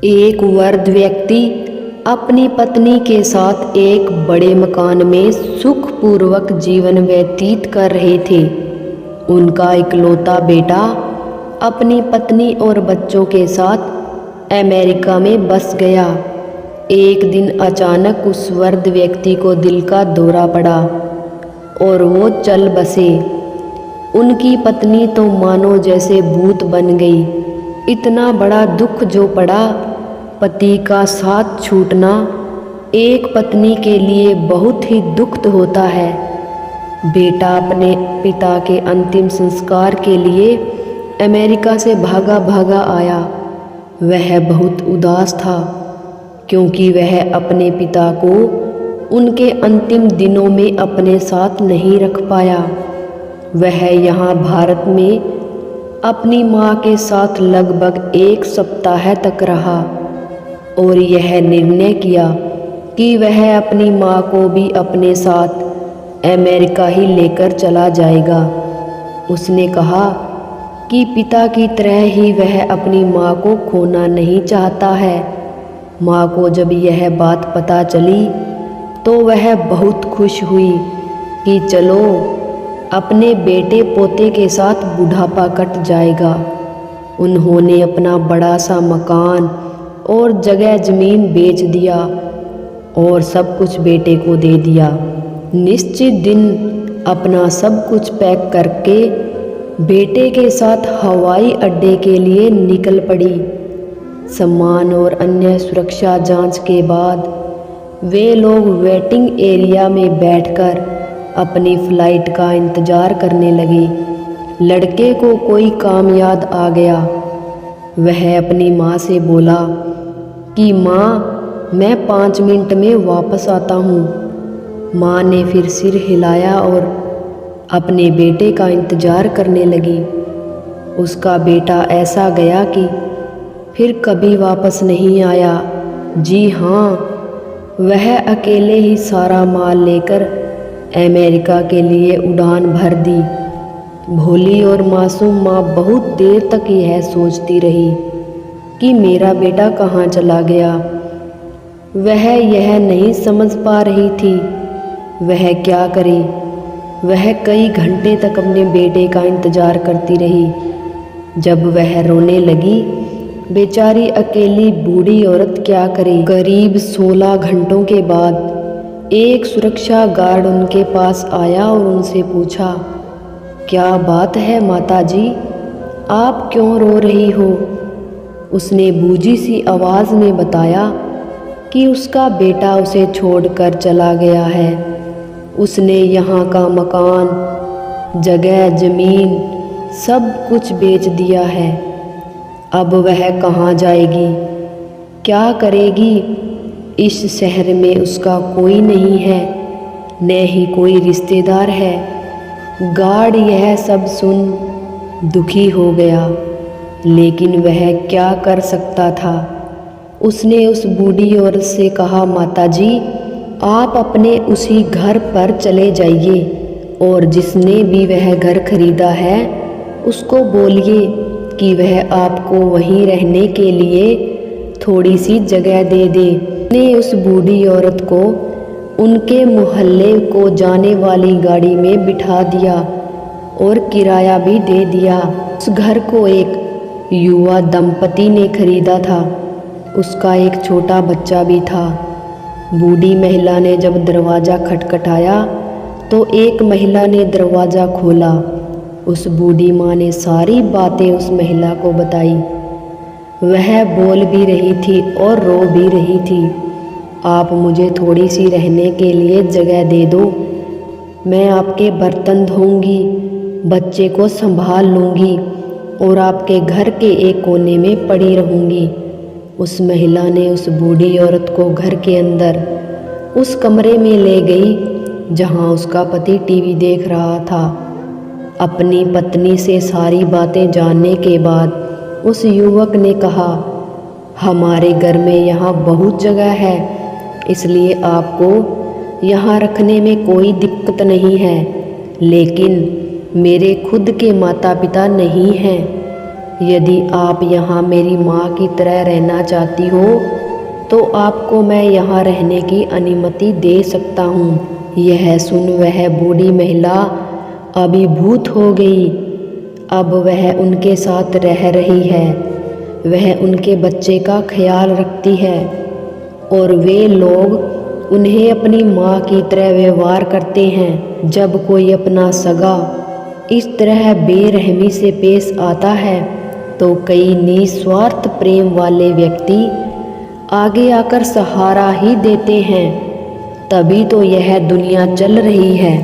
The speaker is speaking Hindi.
एक वृद्ध व्यक्ति अपनी पत्नी के साथ एक बड़े मकान में सुखपूर्वक जीवन व्यतीत कर रहे थे। उनका इकलौता बेटा अपनी पत्नी और बच्चों के साथ अमेरिका में बस गया। एक दिन अचानक उस वृद्ध व्यक्ति को दिल का दौरा पड़ा और वो चल बसे। उनकी पत्नी तो मानो जैसे भूत बन गई। इतना बड़ा दुख जो पड़ा, पति का साथ छूटना एक पत्नी के लिए बहुत ही दुखद होता है। बेटा अपने पिता के अंतिम संस्कार के लिए अमेरिका से भागा भागा आया। वह बहुत उदास था क्योंकि वह अपने पिता को उनके अंतिम दिनों में अपने साथ नहीं रख पाया। वह यहाँ भारत में अपनी माँ के साथ लगभग 1 सप्ताह तक रहा और यह निर्णय किया कि वह अपनी माँ को भी अपने साथ अमेरिका ही लेकर चला जाएगा। उसने कहा कि पिता की तरह ही वह अपनी माँ को खोना नहीं चाहता है। माँ को जब यह बात पता चली तो वह बहुत खुश हुई कि चलो अपने बेटे पोते के साथ बुढ़ापा कट जाएगा। उन्होंने अपना बड़ा सा मकान और जगह ज़मीन बेच दिया और सब कुछ बेटे को दे दिया। निश्चित दिन अपना सब कुछ पैक करके बेटे के साथ हवाई अड्डे के लिए निकल पड़ी। सामान और अन्य सुरक्षा जांच के बाद वे लोग वेटिंग एरिया में बैठकर अपनी फ़्लाइट का इंतज़ार करने लगे। लड़के को कोई काम याद आ गया। वह अपनी माँ से बोला कि माँ, मैं 5 मिनट में वापस आता हूँ। माँ ने फिर सिर हिलाया और अपने बेटे का इंतज़ार करने लगी। उसका बेटा ऐसा गया कि फिर कभी वापस नहीं आया। जी हाँ, वह अकेले ही सारा माल लेकर अमेरिका के लिए उड़ान भर दी। भोली और मासूम माँ बहुत देर तक यह सोचती रही कि मेरा बेटा कहाँ चला गया। वह यह नहीं समझ पा रही थी वह क्या करे। वह कई घंटे तक अपने बेटे का इंतज़ार करती रही। जब वह रोने लगी, बेचारी अकेली बूढ़ी औरत क्या करे। करीब 16 घंटों के बाद एक सुरक्षा गार्ड उनके पास आया और उनसे पूछा, क्या बात है माता जी, आप क्यों रो रही हो? उसने बूझी सी आवाज़ में बताया कि उसका बेटा उसे छोड़कर चला गया है। उसने यहाँ का मकान, जगह, ज़मीन सब कुछ बेच दिया है। अब वह कहाँ जाएगी, क्या करेगी? इस शहर में उसका कोई नहीं है, न ही कोई रिश्तेदार है। गार्ड यह सब सुन दुखी हो गया, लेकिन वह क्या कर सकता था। उसने उस बूढ़ी औरत से कहा, माता जी, आप अपने उसी घर पर चले जाइए और जिसने भी वह घर खरीदा है उसको बोलिए कि वह आपको वहीं रहने के लिए थोड़ी सी जगह दे दे। ने उस बूढ़ी औरत को उनके मोहल्ले को जाने वाली गाड़ी में बिठा दिया और किराया भी दे दिया। उस घर को एक युवा दंपति ने खरीदा था। उसका एक छोटा बच्चा भी था। बूढ़ी महिला ने जब दरवाज़ा खटखटाया तो एक महिला ने दरवाज़ा खोला। उस बूढ़ी माँ ने सारी बातें उस महिला को बताई। वह बोल भी रही थी और रो भी रही थी। आप मुझे थोड़ी सी रहने के लिए जगह दे दो, मैं आपके बर्तन धोऊंगी, बच्चे को संभाल लूँगी और आपके घर के एक कोने में पड़ी रहूँगी। उस महिला ने उस बूढ़ी औरत को घर के अंदर उस कमरे में ले गई जहाँ उसका पति टीवी देख रहा था। अपनी पत्नी से सारी बातें जानने के बाद उस युवक ने कहा, हमारे घर में यहाँ बहुत जगह है, इसलिए आपको यहाँ रखने में कोई दिक्कत नहीं है, लेकिन मेरे खुद के माता पिता नहीं हैं, यदि आप यहाँ मेरी माँ की तरह रहना चाहती हो तो आपको मैं यहाँ रहने की अनुमति दे सकता हूँ। यह सुन वह बूढ़ी महिला अभिभूत हो गई। अब वह उनके साथ रह रही है, वह उनके बच्चे का ख्याल रखती है और वे लोग उन्हें अपनी माँ की तरह व्यवहार करते हैं। जब कोई अपना सगा इस तरह बेरहमी से पेश आता है तो कई निस्वार्थ प्रेम वाले व्यक्ति आगे आकर सहारा ही देते हैं। तभी तो यह दुनिया चल रही है।